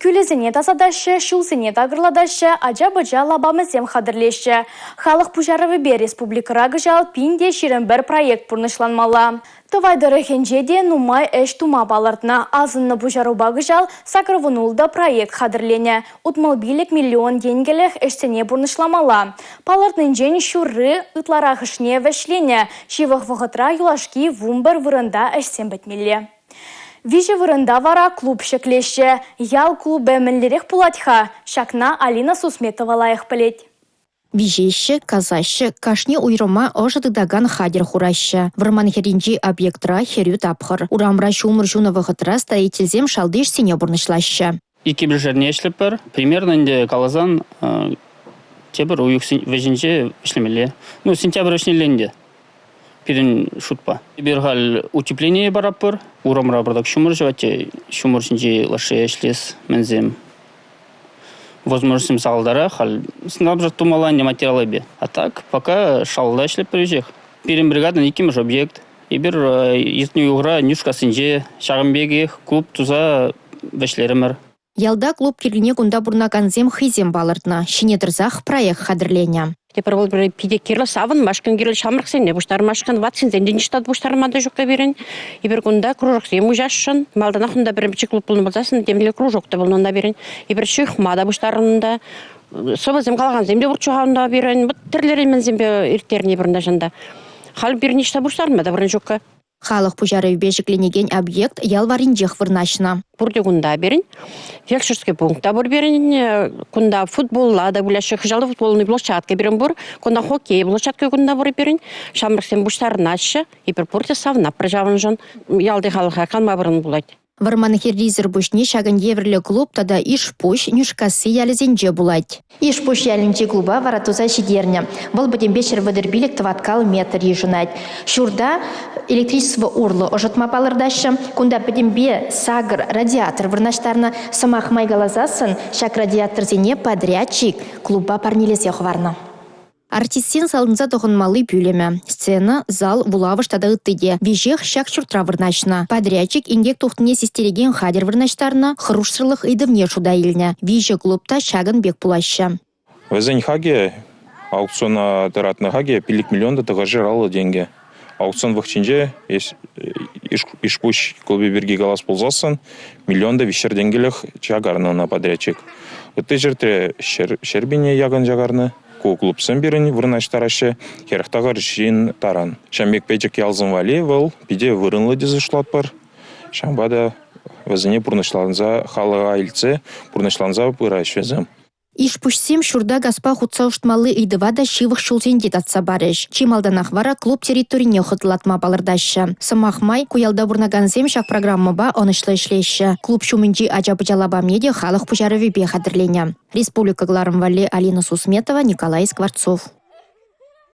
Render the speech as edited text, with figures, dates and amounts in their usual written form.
Күлезіне тасадашы, шулсыне тагырладашы, ажа-быжа лабамызем хадырлеші. Халық пұжарывы бе республикара гыжал пинде ширен бір проект пұрнышланмала. Тывайдыры хенжеде нумай эш тума балыртна. Азынны пұжаруба гыжал сакрывынулда проект хадырлене. Утмалбилік миллион денгелек эшсене пұрнышламала. Палыртнын жен шуры ытлара хышне вәшлене. Шивых вғытра юлашки вумбір вырында эшсен бітмелі. Виже вырында вара клуб шеклеші. Ял клубы мінлерек пулатха. Шакна Алина Сусметова лайық білет. Вижеші, казашы, кашне уйрыма ожыдыдаган хадер хураща. Вырман херинжи объектра херю тапхыр. Урамра шумыр жуны вғытра строительзем шалдыш сене бұрнышлаща. Ики бір жерне ешліпір. Примерно инде калазан тебір уюк вежінже ішлемелі. Сентябрь ішнеленде. Пирин шутпа. Бирхал утепление барапыр. Урамра бардак шумыр жавате. Шумыр шинжи лаше эшлес мензем. Возможностям салдара хал снабжат тумаланне материалы бе. А так пока шалда эшлеп пережех. Пирин бригадан икимиш объект. Ибир ертне угра нюшка синже шагымбеге клуб туза вешлеремер. Ялда клуб кирline кунда бурнаканзем хизем балыртна. Шинетырзах проект хадырленя. Тепер ол бір пиде керлі савын, машкан керлі шамрықсен, бұштар машкан ватсен, зенден іштад бұштармады жоқта берін. Ибір күнда кружоксен мұжашшын, малдан ақында бір бічі клуб бұлын бұлдасын, демлі кружокта бұлында берін. Ибір шүйхмада бұштарында, собазем қалған земле бұрчуғанда берін, бұт тірлерімен земле ирттеріне бірінде жында. Хал бірін ішта бұштармады бірін жоққа. Халық пұжары бежікленеген объект ялваринжех вырнашына. Бұрды күнда берін, фельдшерский пунктта бұр берін, күнда футболла да бұляшы, хыжалы футболны площадка берін бұр, күнда хоккей площадка күнда бұр берін, шамрықсен бұштарын ашы, епір бұрды савна прыжавын жон, ялды халыға қалма бұрын бұлайды. Варман херризер бушни шаган еврлі клуб тада иш пуш нюшкасы ялізенже булать. Иш пуш ялінже клуба варатуза шидерня. Бұл будем бешер вадырбилік тваткал метр ежунать. Шурда электричество урлы ожытма палырдашы. Кунда будем бе сагр радиатор вырнаштарна самах майгалазасын шак радиатор зене подрядчик клуба парнелесе хварна. Артистен салынза тоғынмалы бюлеме. Сцена, зал, булавыш тада ыттыде. Вежех шак шуртра вырнашна. Подрядчик ингек тухтыне сестереген хадер вырнаштарна хрушсырлық идывне шуда илне. Веже клубта шагын бек пулаща. Везень хаге, аукциона таратны хаге, пилик миллионда тығажыр алы деньги. Аукцион вахчинже, ишпуш клубе берге галас ползасын, миллионда вишер денгелях чагарны на подрядчик. Өтті жерте шербине яган жагарны. Клубсын берін вырнаштарашы, керақтағар жин таран. Шамбек пейчек ялзын вали, выл, пиде вырынлы дезі шылат бар. Шамбада вазыне бұрнышланза халыға айлце, бұрнышланза бұрайш везім. Иш пушсем шурда гаспа хутса уштмалы идывада шивых шулзенде татса барыш. Чималданах вара клуб территорине хытлатма балырдашы. Самахмай куялда бурнаганзем шак программа ба онышлы ишлеші. Клуб шумынжи ажа-быжалаба медиа халық пужары вебе хадырленя. Республика Гларым Валли Алина Сусметова, Николай Скворцов.